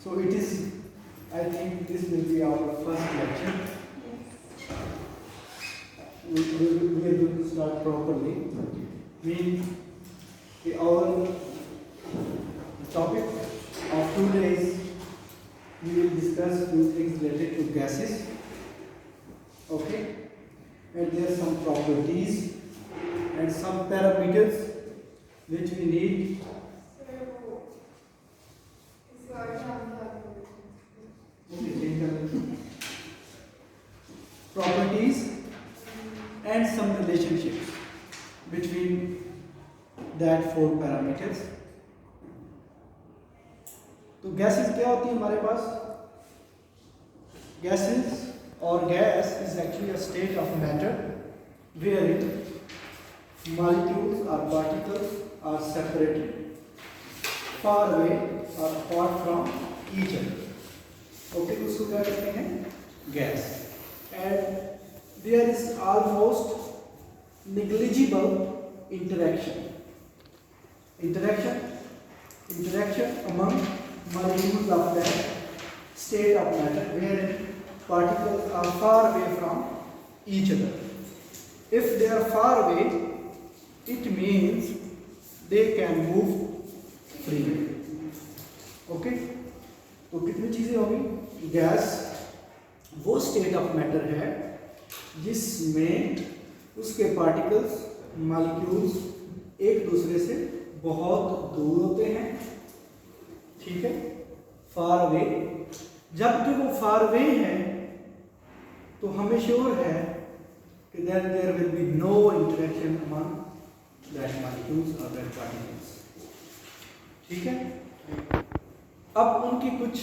So it is, I think this will be our first lecture. We are going to start properly. Our topic of today is we will discuss few things related to gases. Okay, and there are some properties and some parameters which we need. Properties and some relationships between that four parameters. तो gases क्या होती है हमारे पास? Gases or gas is actually a state of matter wherein molecules or particles are separated far away or apart from each other. Okay, उसको क्या कहते हैं? Gas. And there is almost negligible interaction among molecules of that state of matter wherein particles are far away from each other. If they are far away, it means they can move freely. Okay, तो कितनी चीजें होगी? Gas वो state of matter है जिसमें उसके particles molecules एक दूसरे से बहुत दूर होते हैं, ठीक है, फार अवे। जबकि वो फार अवे हैं तो हमें श्योर है कि there will be no interaction among that molecules और दैट पार्टिकल्स, ठीक है। अब उनकी कुछ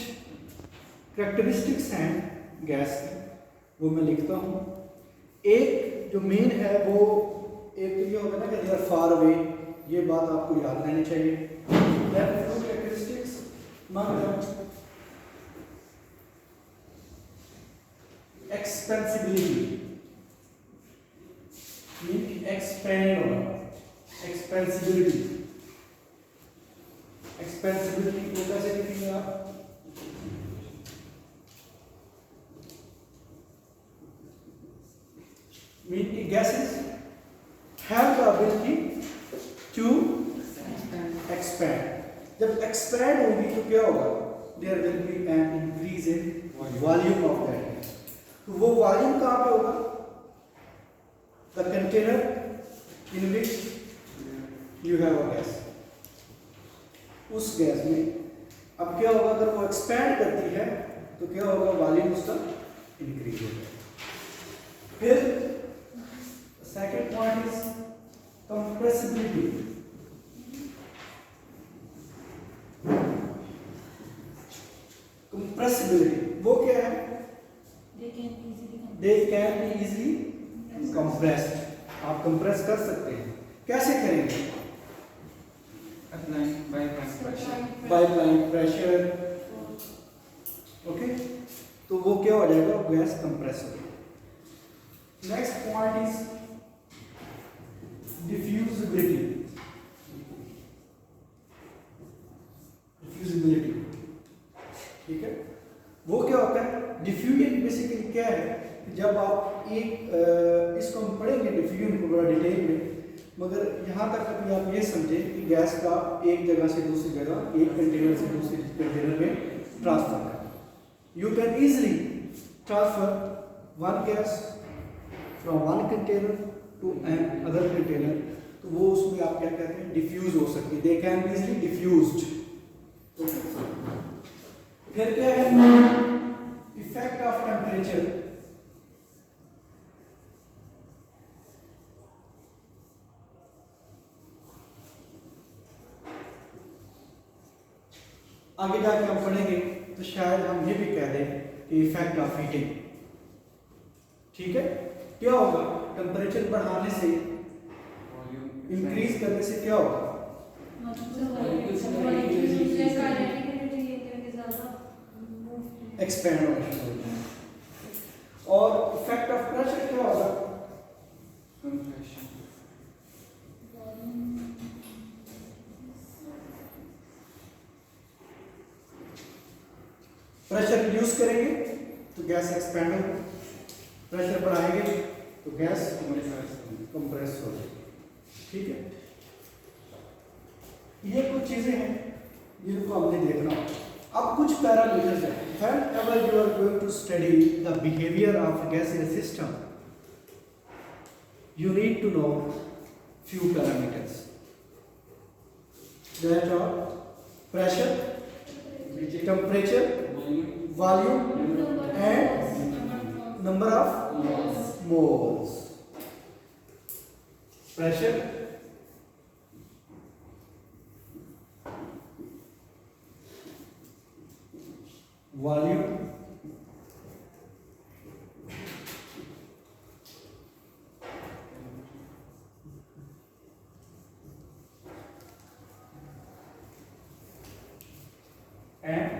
कैरेक्टरिस्टिक्स हैं गैस की, वो मैं लिखता हूँ। एक जो मेन है वो एक तो ये होगा ना कि दे आर फार अवे, ये बात आपको याद रहनी चाहिए। कैरेक्टरिस्टिक्स एक्सपेंसिबिलिटी, एक्सपेंड होना, एक्सपेंसिबिलिटी को कैसे लिखेंगे आप? Gases have the ability to expand. जब expand होगी तो क्या होगा? There will be an increase in volume of that gas. तो वो volume कहाँ पे होगा? The container in which you have a gas. उस गैस में अब क्या होगा? अगर वो expand करती है तो क्या होगा? वॉल्यूम उसका इंक्रीज होगा। फिर second point is compressibility. Compressibility वो क्या है? They can be easily compressed. आप compress कर सकते हैं। कैसे करेंगे? by applying pressure. Okay, तो वो क्या हो जाएगा? गैस compress हो जाएगा। Next point is diffusibility. ठीक है, वो क्या होता है? डिफ्यूजन बेसिकली क्या है? जब आप एक इसको हम पढ़ेंगे डिफ्यूजन को बड़ा डिटेल में, मगर यहाँ तक अभी आप ये समझे कि गैस का एक जगह से दूसरी जगह, एक कंटेनर से दूसरे कंटेनर में ट्रांसफर करना। You can easily transfer one gas from one container to another container, तो वो उसमें आप क्या कहते हैं? डिफ्यूज हो सकती है। They can be easily diffused. फिर क्या है? Effect of temperature. आगे जाके हम पढ़ेंगे तो शायद हम ये भी कह दें कि इफेक्ट ऑफ हीटिंग, ठीक है। क्या होगा? टेम्परेचर बढ़ाने से, इंक्रीज करने से क्या होगा? एक्सपैंड होना शुरू हो जाएगा। और इफेक्ट ऑफ प्रेशर क्या होगा? प्रेशर रिड्यूस करेंगे तो गैस एक्सपेंड होगी, प्रेशर बढ़ाएंगे तो गैस कंप्रेस होगी। ठीक है, ये कुछ चीजें हैं जिनको हमने देखना। अब कुछ पैरामीटर्स हैं। Whenever you are going to study the behavior of a gaseous system, you need to know few parameters. That are pressure, temperature, volume, and number of moles. Pressure, volume, and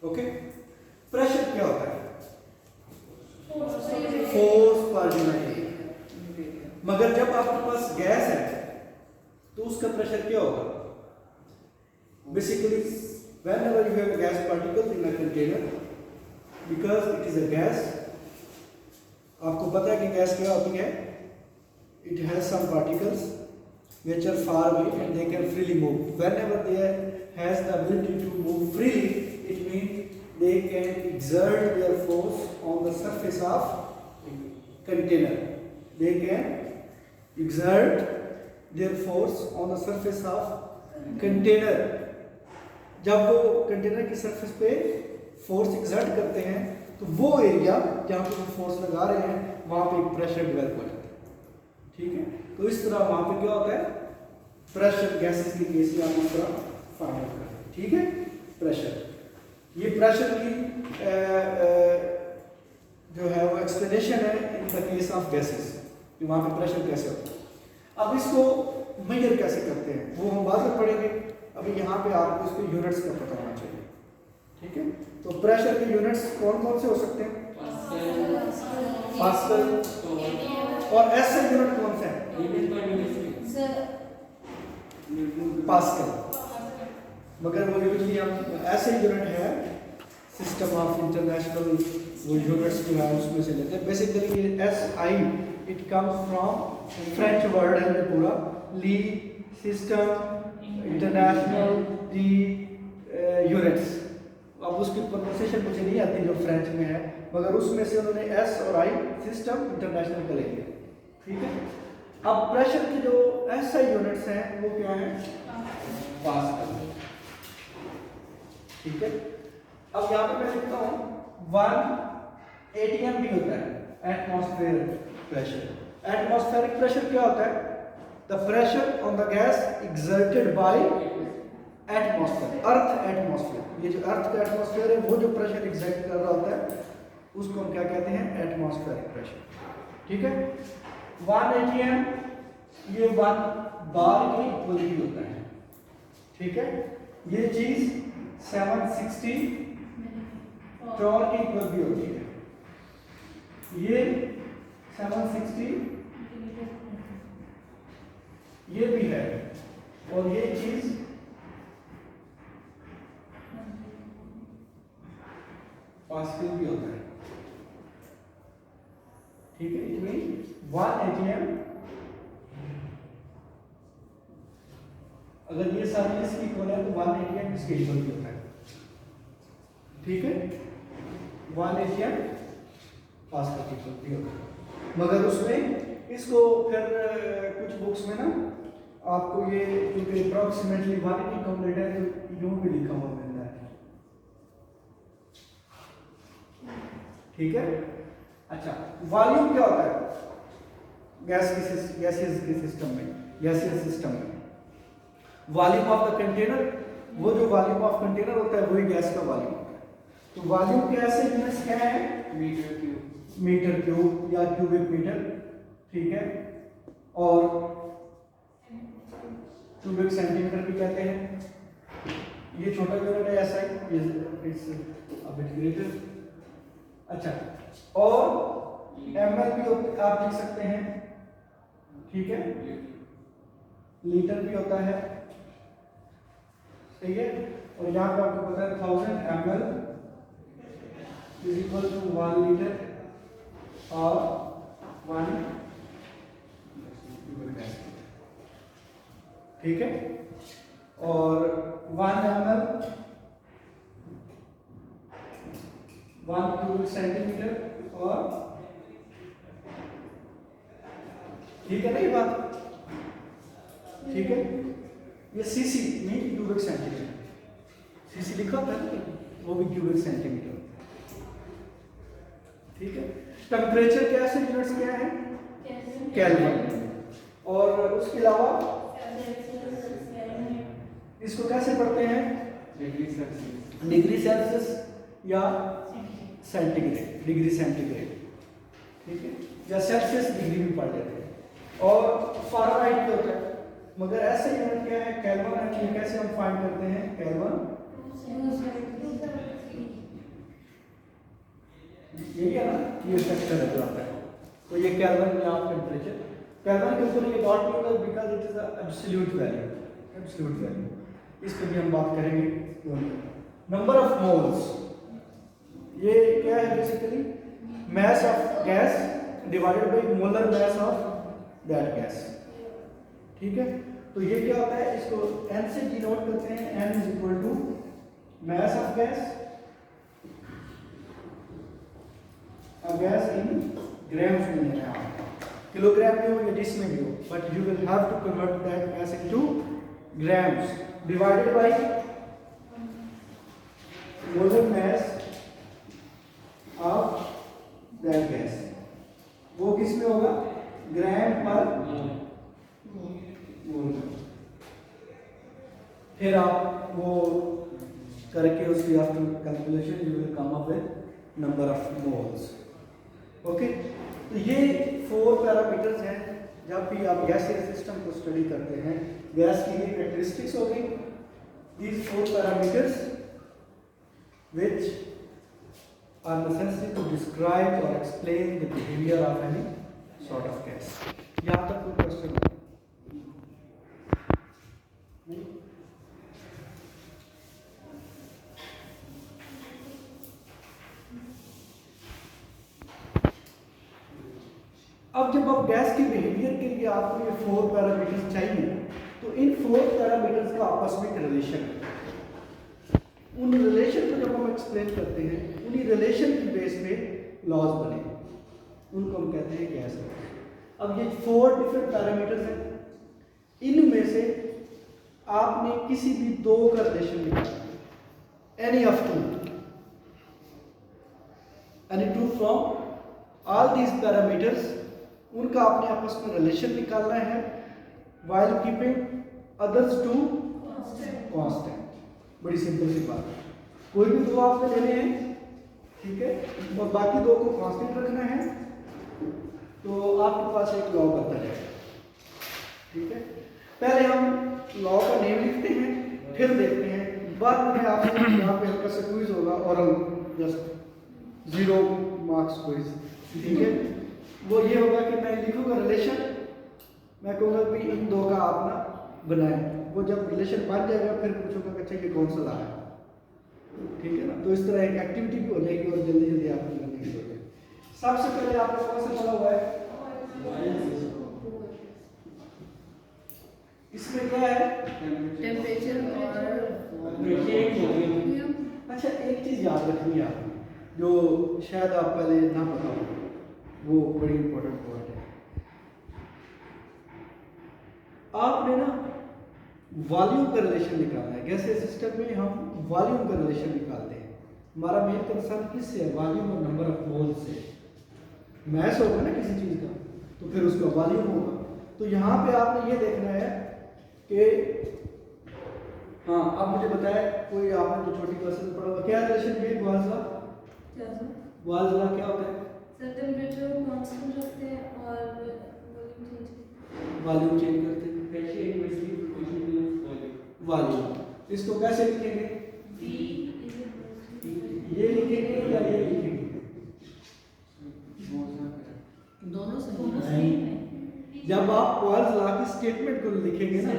okay. Pressure क्या होता है? Force per unit. मगर जब आपके पास gas है तो उसका pressure क्या होगा? Basically whenever you have a gas particle in a container, because it is a gas, आपको पता है कि गैस क्या होती है? It has some particles which are far away and they can freely move. Whenever they has the ability to move freely, it means they can exert their force on the surface of container. They can exert their force on the surface of container. जब वो container की surface पे force exert करते हैं तो वो area जहाँ पे वो फोर्स लगा रहे हैं वहाँ पे एक प्रेशर डेवलप हो जाता है। ठीक है, तो इस तरह वहाँ पे क्या होता है? प्रेशर गैसेस की केस में आप इस तरह फाइंड आउट करते हैं। ठीक है, प्रेशर, ये प्रेशर की जो है वो एक्सप्लेनेशन है in the case of gases कि वहाँ पे प्रेशर कैसे होता है। अब इसको मेजर कैसे करते हैं वो हम बाद में पढ़ेंगे। अभी यहाँ पे आपको इसके यूनिट्स का पता होना चाहिए। ठीक है, तो प्रेशर के यूनिट्स कौन कौन से हो सकते हैं? पास्कल। और ऐसे यूनिट कौन से हैं? पास्कल। मगर वो यूनिट हम ऐसे यूनिट है सिस्टम ऑफ इंटरनेशनल वो यूनिट्स जो है उसमें से लेते हैं। बेसिकली ये SI it comes from French word है ये पूरा, ली सिस्टम इंटरनेशनल दी यूनिट्स। अब उसकी प्रोनाउंसिएशन मुझे नहीं आती जो फ्रेंच में है, मगर उसमें से उन्होंने S और I सिस्टम इंटरनेशनल का ले लिया। ठीक है, अब प्रेशर की जो SI यूनिट्स हैं वो क्या है? पास्कल। ठीक है, अब यहाँ पे मैं लिखता हूँ 1 ATM भी होता है, एटमॉस्फेयर प्रेशर। एटमॉस्फेरिक प्रेशर क्या होता है? The pressure on the gas exerted by atmosphere, earth atmosphere. ये जो अर्थ का एटमॉस्फेयर है वो जो प्रेशर एक्सर्ट कर रहा होता है उसको हम क्या कहते हैं? Atmospheric pressure. ठीक है, 1 ATM ये 1 बार के इक्वल ही होता है। ठीक है, ये चीज 760 टॉर के इक्वल भी होती है। ये 760 ये भी है, और ये चीज पास्कल भी होता है। ठीक है, इट मीन 1 ATM अगर ये सारी इसकी इक्वल है तो 1 ATM इसके इक्वल भी होता है। ठीक है, 1 ATM पास्कल की इक्वल भी होता है। मगर उसमें इसको फिर कुछ बुक्स में ना आपको ये क्योंकि अप्रॉक्सीमेटली 1 की कंप्लीट है तो यूं भी लिखा हुआ मिलता है। ठीक है, अच्छा वॉल्यूम क्या होता है गैसियस सिस्टम में? वॉल्यूम ऑफ द कंटेनर, वो जो वॉल्यूम ऑफ कंटेनर होता है वही गैस का वॉल्यूम होता है। तो वॉल्यूम के ऐसे यूनिट्स क्या है? मीटर क्यूब या क्यूबिक मीटर। ठीक है, और क्यूबिक सेंटीमीटर भी कहते हैं। ये छोटा यूनिट है SI, it's a bit greater. अच्छा, और ml भी आप लिख सकते हैं, ठीक है, लीटर भी होता है, सही है। और यहाँ पे आपको पता है 1000 ml is equal to 1 litre और 1, ठीक है। और 1 ml 1 क्यूबिक सेंटीमीटर, और ठीक है ना ये बात, ठीक है। ये सीसी नहीं क्यूबिक सेंटीमीटर, सीसी लिखा होता है ना, वो भी क्यूबिक सेंटीमीटर, ठीक है। टेम्परेचर क्या है, यूनिट्स क्या है, केल्विन। और उसके अलावा इसको कैसे पढ़ते हैं, डिग्री सेल्सियस या सेंटीग्रेड, डिग्री सेंटीग्रेड, ठीक है, या सेल्सियस डिग्री भी पढ़ लेते हैं। और फ़ारेनहाइट क्या होता है, मगर ऐसे यूनिट क्या है, केल्विन है। ये कैसे हम फाइंड करते हैं, केल्विन यही है ना, ये फैक्टर है जो आता है, तो ये केल्विन में आप टेम्परेचर, केल्विन के ऊपर ये डॉट नहीं होगा because it is a absolute value, absolute value. इस पर भी हम बात करेंगे। नंबर ऑफ मोल्स, ये क्या है, basically mass of gas divided by molar mass of that gas, ठीक है। तो ये क्या होता है, इसको n से डिनोट करते हैं, n is equal to mass of gas, a gas in grams में लेना है, किलोग्राम में हो या डिस में भी हो, but you will have to convert that gas into grams divided by molar mass of that gas, वो किस में होगा, ग्राम पर मोल। फिर आप वो करके उसकी after calculation you will come up with number of moles, okay. तो ये 4 पैरामीटर्स हैं, जब भी आप गैसीय सिस्टम को स्टडी करते हैं, गैस की ये कैरेक्टरिस्टिक्स हो गई, these 4 parameters which are necessary to describe or explain the behavior of any sort of gas. यहाँ तक कोई क्वेश्चन नहीं? अब जब आप गैस के बिहेवियर के लिए आपको ये 4 पैरामीटर्स चाहिए, तो इन 4 पैरामीटर्स का आपस में एक रिलेशन है। उन रिलेशन को जब हम एक्सप्लेन करते हैं, उन्हीं रिलेशन की बेस पे लॉज बने, उनको हम कहते हैं गैस लॉज। अब ये 4 डिफरेंट पैरामीटर्स हैं, इनमें से आपने किसी भी 2 का रिलेशन निकालना, any of 2, any 2 from all these parameters, उनका आपने आपस में रिलेशन निकालना है, while keeping others to constant। बड़ी सिंपल सी बात है, कोई भी 2 आपने लेने हैं, ठीक है, और बाकी 2 को कांस्टेंट रखना है, तो आपके पास एक लॉ बनता जाएगा, ठीक है। पहले हम लॉ का नेम लिखते हैं, फिर देखते हैं, बाद में आपसे यहाँ पे हल्का सा क्विज होगा, और जस्ट 0 मार्क्स क्विज, ठीक है। वो ये होगा कि मैं लिखूंगा रिलेशन, मैं कहूँगा कि इन 2 का आप ना बनाएं, वो जब रिलेशन बन जाएगा फिर पूछूंगा कि अच्छा ये कौन सा ला है, ठीक है ना। तो इस तरह एक एक्टिविटी भी हो जाएगी और जल्दी जल्दी आपकी लर्निंग हो जाएगी। सबसे पहले आपको कौन सा पढ़ा हुआ है, इसमें क्या है, टेम्परेचर और अच्छा एक चीज याद रखनी है आपने, जो शायद आप पहले ना पता हो, वो बड़ी इंपॉर्टेंट पॉइंट है। आपने ना वॉल्यूम का रिलेशन निकालना है। गैसीय सिस्टम में हम वॉल्यूम का रिलेशन निकालते हैं। हमारा मेन कंसर्न किससे है, वॉल्यूम और नंबर ऑफ मोल से। मैस होगा ना किसी चीज का, तो फिर उसका वॉल्यूम होगा। तो यहाँ पे आपने ये देखना है कि हाँ, आप मुझे बताए कोई आपने जो छोटी क्लासेस में पढ़ा होगा, क्या रिलेशन है वाल्व क्या होता है, सर टेम्परेचर कांस्टेंट रखते हैं और वॉल्यूम चेंज करते हैं, वॉल्यूम। इसको कैसे लिखेंगे, V ये लिखेंगे या ये लिखेंगे, जब आप पॉल्स लॉ की स्टेटमेंट को लिखेंगे ना,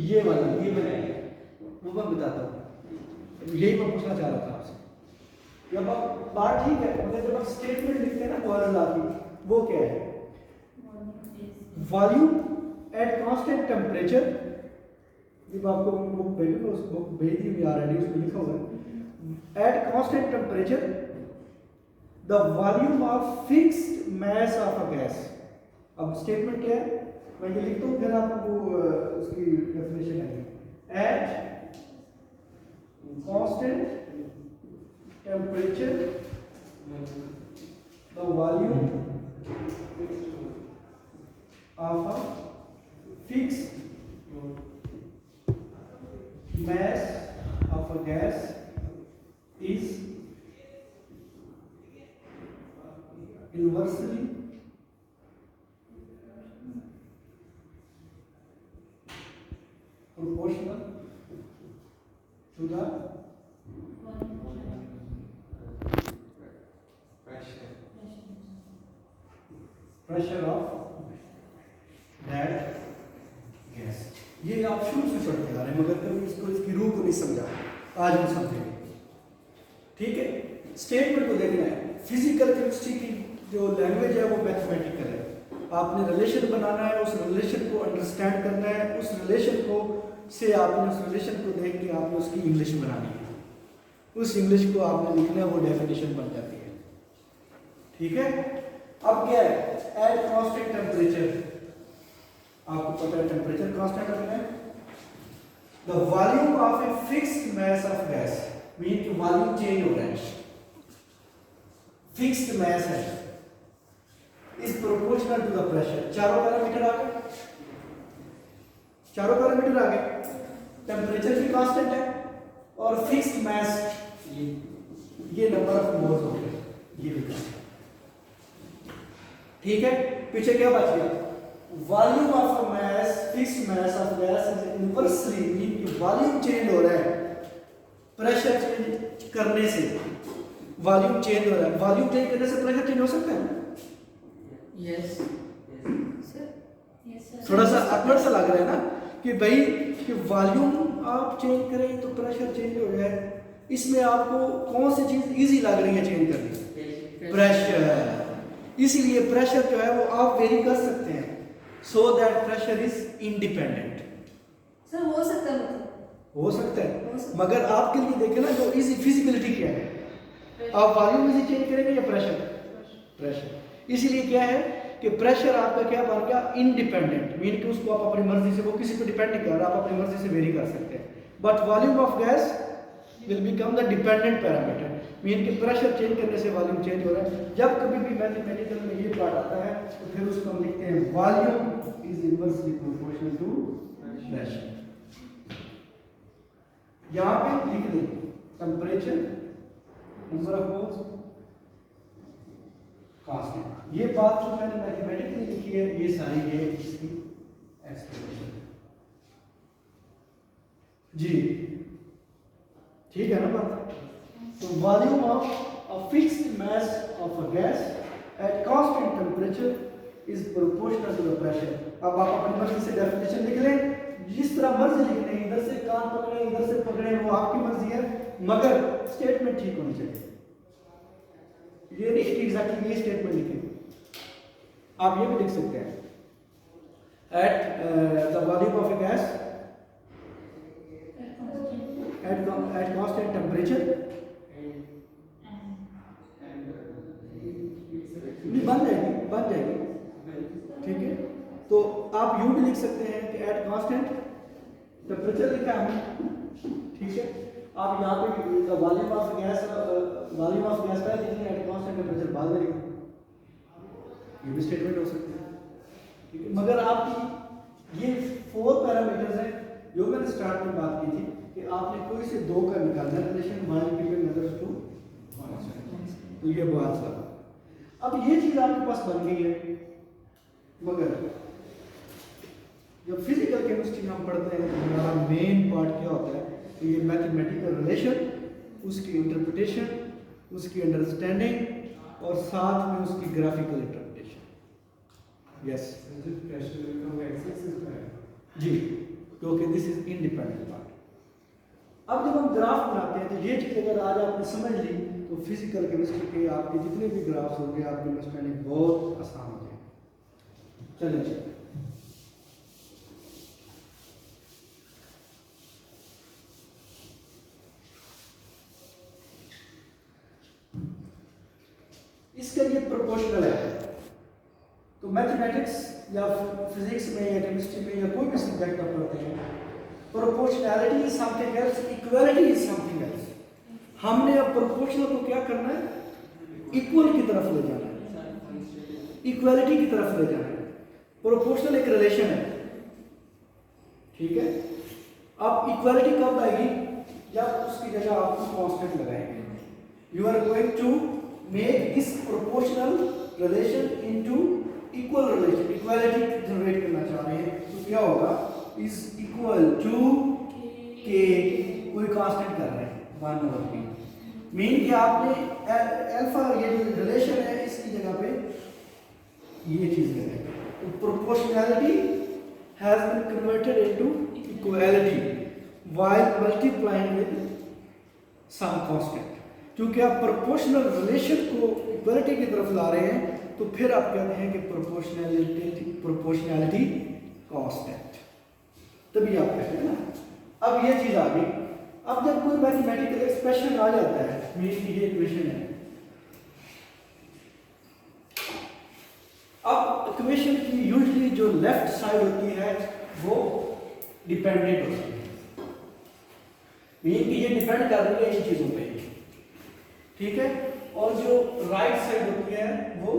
ये वाला ये बनाएंगे, वो मैं बताता हूँ, यही मैं पूछना चाह रहा था आपसे। जब आप बात ठीक है, मतलब जब आप स्टेटमेंट लिखते हैं ना पॉल्स लॉ की, वो क्या है? वॉल्यूम एट कांस्टेंट टेम्परेचर, जब आपको बुक भेजूंगा, उस बुक भेज दी हुई ऑलरेडी, उसमें लिखा हुआ है eight constant temperature the volume of fixed mass of a gas. अब स्टेटमेंट क्या है, मैं ये लिखता हूँ, फिर आपको उसकी डेफिनेशन आएगी। Eight constant temperature the volume of a fixed mass of a gas is inversely proportional to the pressure of that gas। ये आप शुरू से पढ़ते आ रहे हैं, मगर कभी इसको इसकी रूह को नहीं समझा, आज हम समझेंगे। ठीक है, स्टेटमेंट को देखना है। फिजिकल केमिस्ट्री की जो लैंग्वेज है वो मैथमेटिकल है। आपने रिलेशन बनाना है, उस रिलेशन को अंडरस्टैंड करना है, उस रिलेशन को से आपने उस रिलेशन को देख के आपने उसकी इंग्लिश बनानी है, उस इंग्लिश को आपने लिखना है, वो डेफिनेशन बन जाती है। ठीक है, अब क्या है? एट कांस्टेंट टेम्परेचर, आपको पता है टेम्परेचर कांस्टेंट रखना है। The volume of a fixed mass of gas, mean कि वॉल्यूम चेंज हो रहा है, फिक्स्ड मास है, is proportional to the pressure. चारों पैरामीटर आ गए, चारों पैरामीटर आ गए, टेम्परेचर भी कांस्टेंट है और फिक्स्ड मास, ये नंबर ऑफ मोल्स हो गए, ये लिखा। ठीक है, पीछे क्या बच गया? Volume of a mass, fixed mass of gas is inversely, mean कि वॉल्यूम चेंज हो रहा है प्रेशर चेंज करने से, वॉल्यूम चेंज हो रहा है, वॉल्यूम चेंज करने से प्रेशर चेंज हो सकता है? यस थोड़ा सा awkward सा लग रहा है ना कि भाई कि वॉल्यूम आप चेंज करें तो प्रेशर चेंज हो जाए, इसमें आपको कौन सी चीज इजी लग रही है चेंज करनी? प्रेशर। इसीलिए प्रेशर जो है वो आप वेरी कर सकते हैं, so that pressure is independent. Sir हो सकता है, मतलब हो सकता है, मगर आपके लिए देखें ना, जो इजी फिजिबिलिटी क्या है, आप वॉल्यूम इजी चेंज करेंगे या प्रेशर? प्रेशर। इसीलिए क्या है कि प्रेशर आपका क्या बन गया? इंडिपेंडेंट, मीन कि उसको आप अपनी मर्जी से, वो किसी पे डिपेंड नहीं कर रहा, आप अपनी मर्जी से वेरी कर सकते हैं। But volume of gas will become the dependent parameter, mean कि प्रेशर चेंज करने से वॉल्यूम चेंज हो रहा है। जब कभी भी मैथमेटिकल में ये पार्ट आता है तो फिर उसको हम लिखते हैं volume is inversely proportional to pressure. यहां पे लिख दें temperature, number of moles, constant. ये बात जो मैंने मैथमेटिकली लिखी है, ये सारी है इसकी एक्सप्लेनेशन। जी ठीक है ना बात? तो volume of a fixed mass of a gas at constant temperature is proportional to the pressure. अब आप अपनी मर्जी से डेफिनेशन लिख लें, जिस तरह मर्जी लिख लें, इधर से कान पकड़े इधर से पकड़े, वो आपकी मर्जी है, मगर स्टेटमेंट ठीक होनी चाहिए। ये नहीं एग्जैक्टली ये स्टेटमेंट लिखें, आप ये भी लिख सकते हैं at the volume of A gas at constant temperature, नहीं बन जाएगी, ठीक है। तो आप यूं भी लिख सकते हैं कि एट कांस्टेंट टेम्परेचर लिखा है, ठीक है। आप यहाँ पे वॉल्यूम ऑफ गैस पहले लिख लें, एट कांस्टेंट टेम्परेचर बाद में लिखें, ये भी स्टेटमेंट हो सकती है, ठीक है। मगर आपकी ये 4 पैरामीटर्स हैं जो मैंने स्टार्ट में बात की थी कि आपने कोई से 2 का निकालना relation, one given others two, तो ये बात था। अब ये चीज आपके पास बन गई है, मगर जब फिजिकल केमिस्ट्री हम पढ़ते हैं तो हमारा मेन पार्ट क्या होता है? तो ये मैथमेटिकल रिलेशन, उसकी इंटरप्रिटेशन, उसकी अंडरस्टैंडिंग और साथ में उसकी ग्राफिकल इंटरप्रिटेशन। यस जो प्रेशर का वो एक्सेस इसका है। जी, क्योंकि दिस इज इंडिपेंडेंट पार्ट। अब जब हम ग्राफ बनाते हैं तो ये चीज़ अगर आज आपने समझ ली तो फिजिकल केमिस्ट्री के आपके जितने भी ग्राफ्स होंगे आपकी अंडरस्टैंडिंग बहुत आसान हो जाएगी। चलिए इसका ये प्रोपोर्शनल है। तो मैथमेटिक्स या फिजिक्स में या केमिस्ट्री में या कोई भी सब्जेक्ट आप पढ़ते हैं, proportionality is something else, equality is something else. हमने अब प्रोपोर्शनल को क्या करना है, इक्वल की तरफ ले जाना है, इक्वालिटी की तरफ ले जाना है। प्रोपोर्शनल एक रिलेशन है, ठीक है। अब इक्वालिटी कब आएगी, जब उसकी जगह आप कांस्टेंट लगाएंगे। You are going to make this proportional relation into equal relation, equality generate करना चाह रहे हैं तो क्या होगा, इज इक्वल टू के, कोई कांस्टेंट कर रहे हैं 1/p, मीन कि आपने अल्फा ये जो रिलेशन है इसकी जगह पे ये चीज लगाएंगे। तो proportionality has been converted into equality while multiplying with some constant. क्योंकि आप प्रोपोर्शनल रिलेशन को इक्वालिटी की तरफ ला रहे हैं तो फिर आप कहते हैं कि प्रोपोर्शनैलिटी कांस्टेंट, तभी आप कहते हैं ना। अब ये चीज आ गई। अब जब कोई मैथमेटिकल एक्सप्रेशन आ जाता है, मेरी ये इक्वेशन है, अब इक्वेशन की यूजुअली जो लेफ्ट साइड होती है वो डिपेंडेंट होती है, मीन कि ये डिपेंड कर रही है इन चीजों पे, ठीक है। और जो राइट साइड होती है वो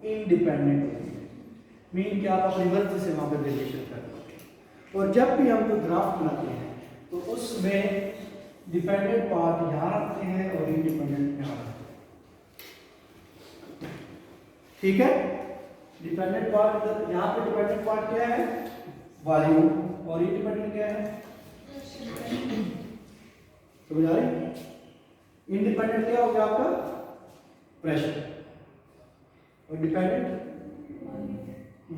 इंडिपेंडेंट होती है, मीन कि आप अपनी मर्जी से वहां पर रिलेशन कर रहे हो। और जब भी हम कोई ग्राफ बनाते हैं तो उसमें डिपेंडेंट पार्ट यहाँ रखते हैं और इंडिपेंडेंट यहाँ रखते हैं, ठीक है। डिपेंडेंट पार्ट इधर, यहाँ पे डिपेंडेंट पार्ट क्या है, वॉल्यूम, और इंडिपेंडेंट क्या है, समझ आ रही। इंडिपेंडेंट क्या हो गया आपका, प्रेशर, और डिपेंडेंट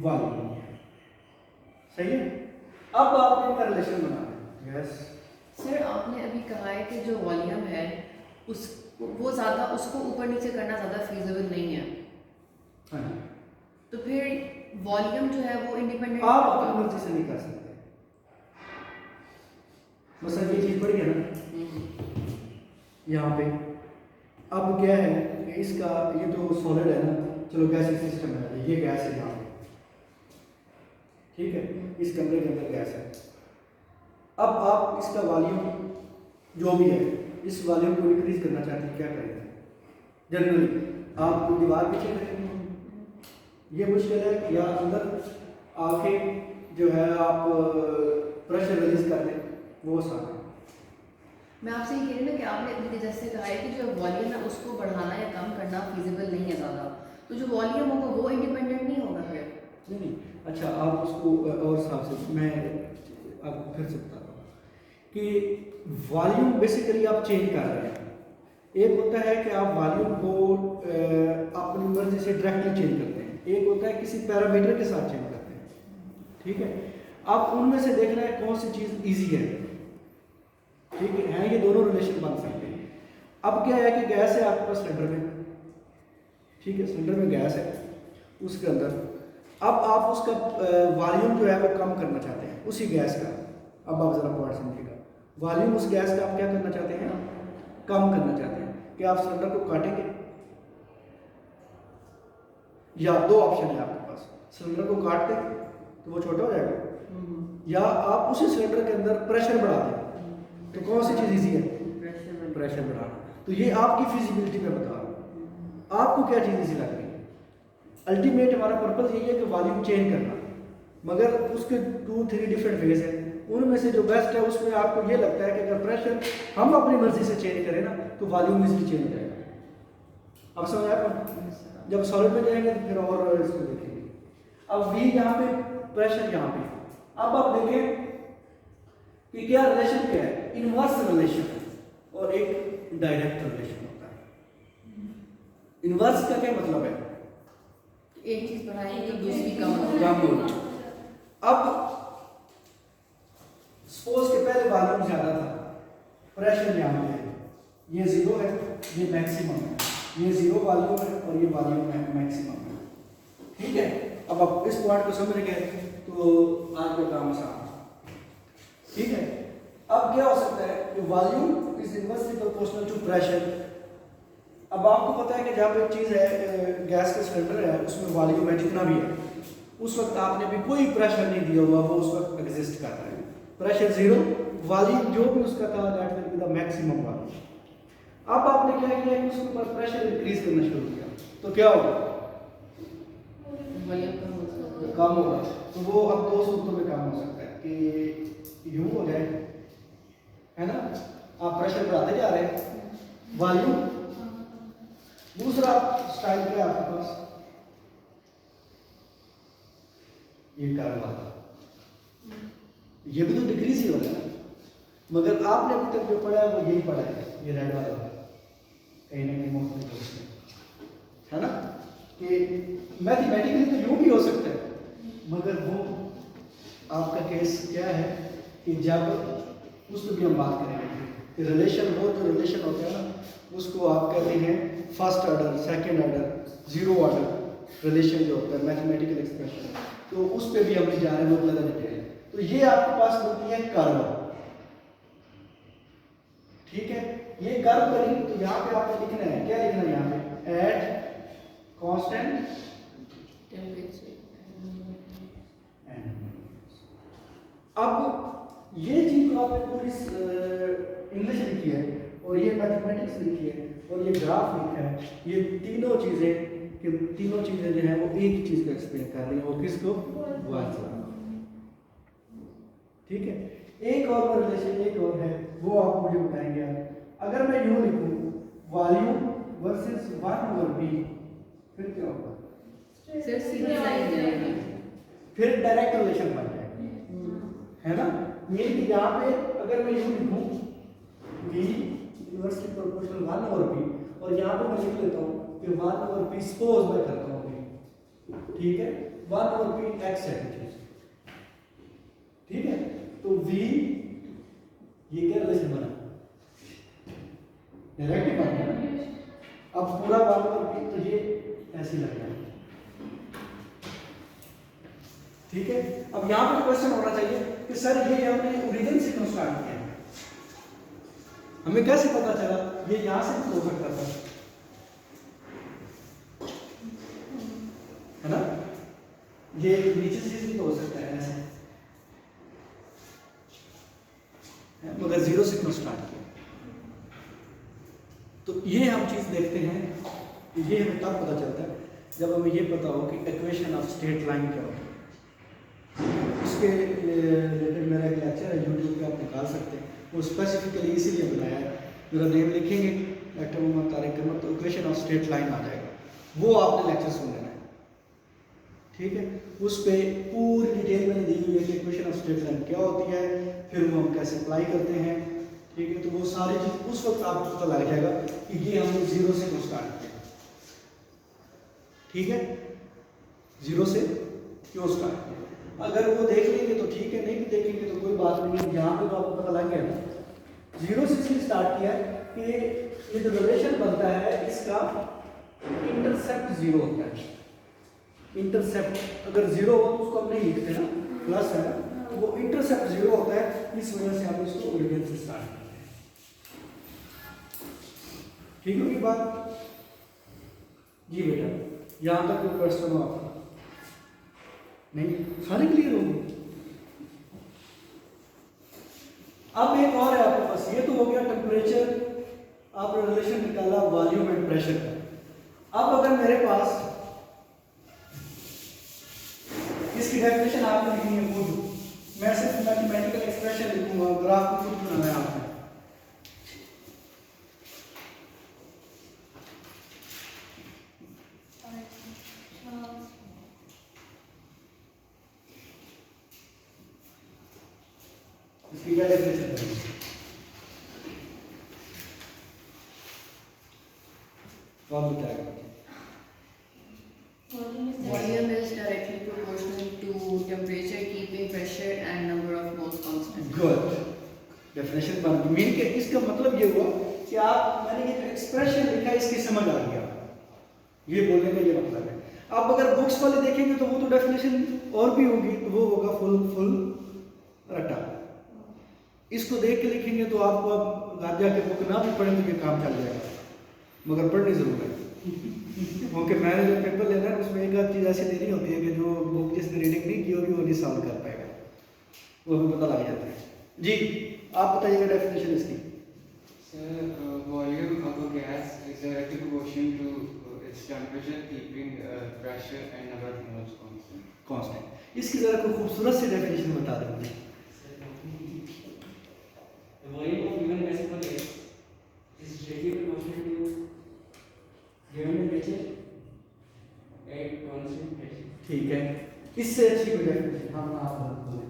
वॉल्यूम, सही है। अब आपने इनका रिलेशन बनाना है। यस सर, आपने अभी कहा है कि जो वॉल्यूम है उस वो ज़्यादा, उसको ऊपर नीचे करना ज़्यादा फीजिबल नहीं है, हाँ, तो फिर वॉल्यूम जो है वो इंडिपेंडेंट आप अपनी मर्जी से नहीं कर सकते। मसलन ये चीज पड़ी है ना यहाँ पे, अब क्या है कि इसका ये तो सॉलिड है ना, चलो गैस सिस्टम है, ये गैस है यहाँ पे, ठीक है, इस कमरे के अंदर गैस है। अब आप इसका वॉल्यूम जो भी है, इस वॉल्यूम को इंक्रीज करना चाहते हैं, क्या करेंगे, जनरली आप दीवार पीछे करेंगे, ये मुश्किल है, या अंदर आके जो है आप प्रेशर रिलीज कर दें, वो आसान है। मैं आपसे ये कह रही हूँ ना कि आपने अभी जैसे कहा है कि जो वॉल्यूम है उसको बढ़ाना या कम करना फीजिबल नहीं है ज़्यादा, तो जो वॉल्यूम होगा वो इंडिपेंडेंट नहीं होगा फिर। नहीं, अच्छा आप उसको और हिसाब से मैं आपको फिर से बता रहा हूँ कि वॉल्यूम बेसिकली आप चेंज कर रहे हैं। एक होता है कि आप वॉल्यूम को अपनी मर्जी से डायरेक्टली चेंज करते हैं, एक होता है किसी पैरामीटर के साथ चेंज करते हैं, ठीक है। आप उनमें से देखना है कौन सी चीज़ ईजी है, ठीक है, ये दोनों रिलेशन बन सकते हैं। अब क्या है कि गैस है आपके पास सिलेंडर में, ठीक है, सिलेंडर में गैस है, उसके अंदर अब आप उसका वॉल्यूम जो है वो कम करना चाहते हैं उसी गैस का। अब आप जरा पॉइंट समझिएगा, वॉल्यूम उस गैस का आप क्या करना चाहते हैं, कम करना चाहते हैं। कि आप सिलेंडर को काटेंगे, या दो ऑप्शन है आपके पास, सिलेंडर को काट दें तो वो छोटा हो जाएगा, या आप उसी सिलेंडर के अंदर प्रेशर बढ़ा दें, तो कौन सी चीज़ ईजी है, प्रेशर बढ़ाना। तो ये आपकी फिजिबिलिटी में बता रहा हूँ, आपको क्या चीज़ ईजी लग रही है। अल्टीमेट हमारा पर्पस यही है कि वॉल्यूम चेंज करना, मगर उसके 2-3 डिफरेंट वेज हैं, उनमें से जो बेस्ट है उसमें आपको ये लगता है कि अगर प्रेशर हम अपनी मर्जी से चेंज करें ना तो वॉल्यूम इसलिए चेंज हो जाएगा। अब समझ आया, जब सॉलिड में जाएंगे तो फिर और इसको देखेंगे। अब V यहाँ पे, प्रेशर यहाँ पे, अब आप देखें कि क्या रिलेशन क्या है, इनवर्स रिलेशन और एक डायरेक्ट रिलेशन होता है। इनवर्स का क्या मतलब है, एक चीज बढ़ाएंगे तो दूसरी कम हो कम हो रही। अब सपोज के पहले वॉल्यूम ज्यादा था, प्रेशर यहाँ पे है, ये जीरो है, ये मैक्सिमम है, ये जीरो वॉल्यूम है और ये वॉल्यूम है मैक्सिमम है। ठीक है, अब आप इस पॉइंट को समझ गए तो आज का काम आसान है। ठीक है, अब क्या हो सकता है कि volume is inversely proportional to pressure. अब आपको पता है कि जब एक चीज़ है, गैस का सिलेंडर है, उसमें वॉल्यूम है जितना भी है, उस वक्त आपने भी कोई प्रेशर नहीं दिया हुआ, वो उस वक्त एग्जिस्ट कर रहा है। प्रेशर जीरो, वॉल्यूम जो भी उसका था that will be the maximum volume. अब आपने क्या किया कि उसके ऊपर प्रेशर इंक्रीज करना शुरू किया, तो क्या होगा? वॉल्यूम कम हो सकता है। कम होगा। तो वो अब दो सूत्रों में काम हो सकता है कि यूं हो जाए, है ना, आप प्रेशर बढ़ाते जा रहे हैं, वॉल्यूम। दूसरा स्टाइल क्या है आपके पास? ये कर्व वाला, ये भी तो डिक्रीज ही हो रहा है, मगर आपने अभी तक जो पढ़ा है वो यही पढ़ा है, ये रेड वाला कहीं ना कहीं मुख्तलिफ उसमें, है ना, कि मैथमेटिकली तो यूं भी हो सकता है, मगर वो आपका केस क्या है कि जब उस पर भी हम बात करेंगे कि रिलेशन, वो जो रिलेशन होता है ना, उसको आप कहते हैं first order, second order, zero order relation जो होता है, मैथमेटिकल एक्सप्रेशन, तो उस पर भी हम जा रहे हैं बहुत ज़्यादा डिटेल। तो ये आपके पास बनती है कर्व। ठीक है, ये कर्व बनी, तो यहाँ पे आपने लिखना है, क्या लिखना है यहाँ पे? Eight constant temperature. अब ये चीज को आपने पूरी इंग्लिश लिखी है और ये मैथमेटिक्स लिखी है और ये ग्राफ लिखा है, ये तीनों चीजें जो हैं वो एक ही चीज को एक्सप्लेन कर रही हैं, वो किसको? वॉल्यूम। ठीक है, एक और रिलेशन एक और है, वो आप मुझे बताएंगे। अगर मैं यूं लिखूं वॉल्यूम वर्सेस 1/b, फिर क्या होगा? सिर्फ सीधी लाइन जाएगी। फिर डायरेक्ट रिलेशन बन जाएगा, है ना। मीन कि यहाँ पे अगर मैं यूं लिखूं v इनवर्सली प्रोपोर्शनल 1/b, और यहाँ पे मैं लिख लेता हूँ कि 1/b, सपोज मैं करता हूँ v, ठीक है, 1/b x है चीज, ठीक है, तो v ये क्या रिलेशन बना? डायरेक्ट बन गया ना। अब पूरा 1/b तो ये ऐसे लग जाएगा। ठीक है, अब यहां पर क्वेश्चन होना चाहिए कि सर ये हमने ओरिजिन से क्यों स्टार्ट किया, हमें कैसे पता चला ये यहां से भी हो सकता था, है ना, ये नीचे से भी तो हो सकता है ऐसे, मगर जीरो से क्यों स्टार्ट किया? तो ये हम चीज देखते हैं, ये हमें तब पता चलता है जब हमें ये पता हो कि इक्वेशन ऑफ स्ट्रेट लाइन क्या होता है। उसके रिलेटेड मेरा एक लेक्चर है यूट्यूब पे, आप निकाल सकते हैं, वो स्पेसिफिकली इसीलिए बनाया है। मेरा नेम लिखेंगे डॉक्टर मोहम्मद तारिक अहमद, तो इक्वेशन ऑफ स्ट्रेट लाइन आ जाएगा, वो आपने लेक्चर सुन लेना है। ठीक है, उस पर पूरी डिटेल मैंने दी हुई है कि इक्वेशन ऑफ स्ट्रेट लाइन क्या होती है, फिर वो हम कैसे अप्लाई करते हैं। ठीक है, तो वो सारी चीज़ उस वक्त आपको पता लग जाएगा कि ये हमने जीरो से क्यों स्टार्ट किया। ठीक है, जीरो से क्यों स्टार्ट किया, अगर वो देख लेंगे तो ठीक है, नहीं भी देखेंगे तो कोई बात नहीं है। यहाँ पे तो आपको पता लग गया ना, जीरो से इसलिए स्टार्ट किया कि ये जो रिलेशन बनता है इसका इंटरसेप्ट जीरो होता है। इंटरसेप्ट अगर जीरो हो तो उसको हम नहीं लिखते ना, प्लस है ना, तो वो इंटरसेप्ट जीरो होता है, इस वजह से हम इसको ओरिजिन से स्टार्ट करते हैं। ठीक होगी बात? जी बेटा, यहाँ तक कोई क्वेश्चन हो आपका? नहीं, सारे क्लियर होंगे। अब एक और है आपके पास, ये तो हो गया टेम्परेचर, आपने रिलेशन निकाला वॉल्यूम एंड प्रेशर का। अब अगर मेरे पास इसकी डेफिनेशन आपने लिखनी है खुद, मैं सिर्फ मैथमेटिकल एक्सप्रेशन लिखूंगा, ग्राफ को खुद बनाना है आपने। इसकी क्या डेफिनेशन है? कौन बताएगा? डेफिनेशन बन गई। मीन के इसका मतलब ये हुआ कि आप मैंने ये जो एक्सप्रेशन लिखा है इसकी समझ आ गया, ये बोलने का ये मतलब है। अब अगर बुक्स वाले देखेंगे तो वो तो डेफिनेशन और भी होगी, तो वो होगा फुल रट्टा। इसको देख के लिखेंगे तो आपको अब घर जाके बुक ना भी पढ़े तो ये काम चल जाएगा, मगर पढ़नी जरूर है क्योंकि मैंने जो पेपर लेना है उसमें एक आध चीज़ ऐसी देनी होती है कि जो बुक जिसने रीडिंग नहीं की होगी वो नहीं सॉल्व कर पाएगा, वो हमें पता लग जाता है। जी आप बताइएगा डेफिनेशन इसकी। Sir, volume of a gas is directly proportional to its temperature, keeping pressure and number of moles constant. Constant. इसकी जरा कोई खूबसूरत सी डेफिनेशन बता दें मुझे। The volume of given gas for gas is directly proportional to given temperature at constant pressure. ठीक है, इससे अच्छी कोई डेफिनेशन हम आप बोलें।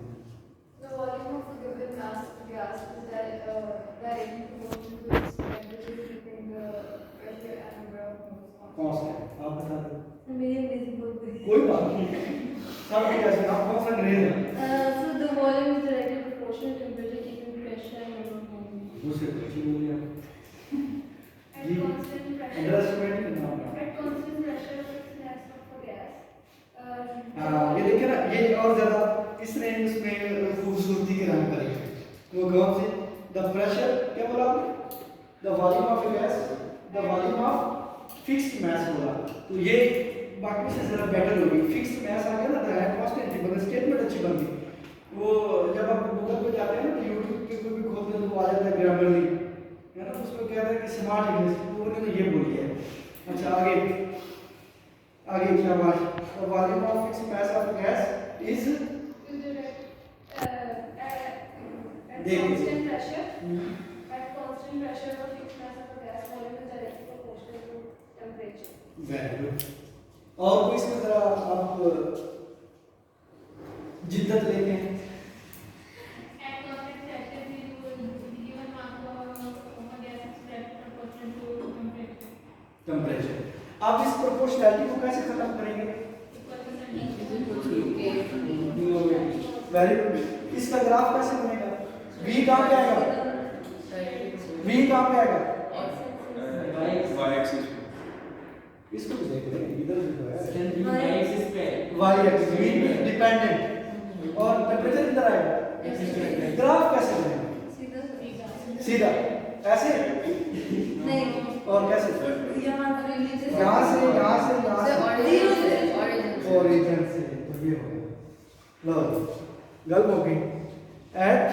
The volume of a given mass gas is directly proportional to its temperature, keeping the pressure and number of moles constant. Constant आप बता दें। मेरी अंग्रेजी बहुत बुरी है। कोई बात नहीं, सब कैसे आप कौन सा ग्रेड है? So the volume is directly proportional to temperature, keeping pressure and number of moles. दूसरे क्वेश्चन बोलिए आप। At जी, constant pressure. अंडरस्टैंडिंग करना होगा। At constant pressure, fixed mass of a gas. ये देखिए ना, ये और ज़्यादा इसने उसमें खूबसूरती के रंग भरे हैं। वो कौन से? द प्रेशर क्या बोला आपने? The volume of gas, the volume of fixed mass बोला। तो ये बाकी से ज़रा बेटर होगी। फिक्स्ड मैस आ गया ना, द कांस्टेंट थी, मगर स्टेटमेंट अच्छी बन गई। वो जब आप गूगल पे जाते हैं ना तो यूट्यूब पे कोई भी खोलते हैं तो वो आ जाता है ग्रामरली, है ना, उसमें कह रहा है कि स्मार्ट इंग्लिश, तो उन्होंने ये बोली है। अच्छा आगे क्या बात? The volume of fixed mass of gas is At देखिए। constant pressure, at constant pressure, the fixed mass of a gas volume is directly proportional to temperature. Very good. और कोई इसमें जरा आप जिद्दत लेके हैं। At constant pressure, the given mass of a gas is directly proportional to temperature. Temperature. आप इस proportionality को कैसे खत्म करेंगे? Very good. इसका ग्राफ कैसे बनेगा? v कहाँ पे आएगा? v कहाँ पे आएगा? Y axis. इसको भी देख रहे हैं, इधर भी तो है। Then the Y axis पे y एक्सिस v डिपेंडेंट और टेम्परेचर किधर आएगा? ग्राफ कैसे बनेगा? सीधा ऐसे नहीं, और कैसे? यहाँ से नीचे यहाँ से origin से ओरिजिन से, तो ये हो गया। लो गल हो गई। एट